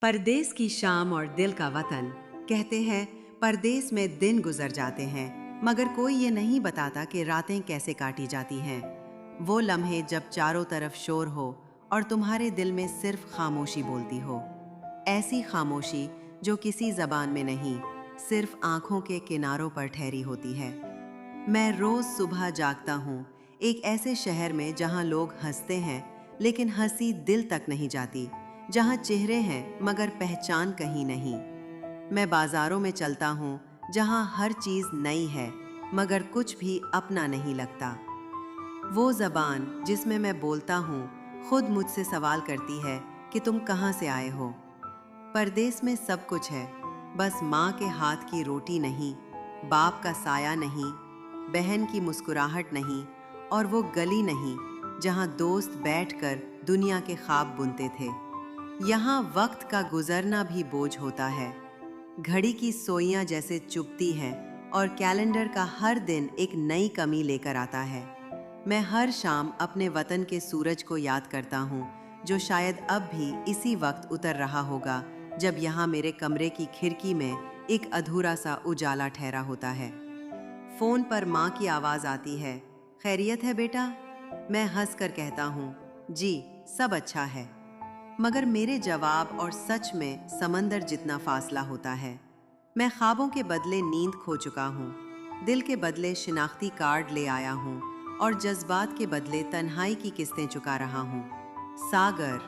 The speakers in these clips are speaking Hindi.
परदेस की शाम और दिल का वतन। कहते हैं परदेस में दिन गुजर जाते हैं, मगर कोई ये नहीं बताता कि रातें कैसे काटी जाती हैं। वो लम्हे जब चारों तरफ शोर हो और तुम्हारे दिल में सिर्फ खामोशी बोलती हो। ऐसी खामोशी जो किसी जबान में नहीं, सिर्फ आंखों के किनारों पर ठहरी होती है। मैं रोज सुबह जागता हूँ एक ऐसे शहर में जहाँ लोग हंसते हैं लेकिन हंसी दिल तक नहीं जाती, जहाँ चेहरे हैं मगर पहचान कहीं नहीं। मैं बाजारों में चलता हूँ जहाँ हर चीज नई है मगर कुछ भी अपना नहीं लगता। वो जबान जिसमें मैं बोलता हूँ खुद मुझसे सवाल करती है कि तुम कहाँ से आए हो। परदेस में सब कुछ है, बस माँ के हाथ की रोटी नहीं, बाप का साया नहीं, बहन की मुस्कुराहट नहीं, और वो गली नहीं जहाँ दोस्त बैठकर दुनिया के ख्वाब बुनते थे। यहाँ वक्त का गुजरना भी बोझ होता है, घड़ी की सोइयां जैसे चुभती हैं और कैलेंडर का हर दिन एक नई कमी लेकर आता है। मैं हर शाम अपने वतन के सूरज को याद करता हूँ, जो शायद अब भी इसी वक्त उतर रहा होगा जब यहाँ मेरे कमरे की खिड़की में एक अधूरा सा उजाला ठहरा होता है। फोन पर माँ की आवाज आती है, खैरियत है बेटा? मैं हंसकर कहता हूँ, जी सब अच्छा है। मगर मेरे जवाब और सच में समंदर जितना फासला होता है। मैं ख्वाबों के बदले नींद खो चुका हूँ, दिल के बदले शिनाख्ती कार्ड ले आया हूँ और जज्बात के बदले तन्हाई की किस्तें चुका रहा हूँ। सागर,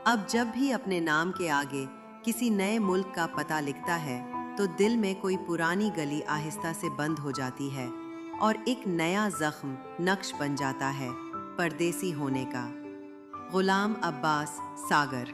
अब जब भी अपने नाम के आगे किसी नए मुल्क का पता लिखता है तो दिल में कोई पुरानी गली आहिस्ता से बंद हो जाती है और एक नया जख्म नक्श बन जाता है परदेसी होने का। गुलाम अब्बास, सागर।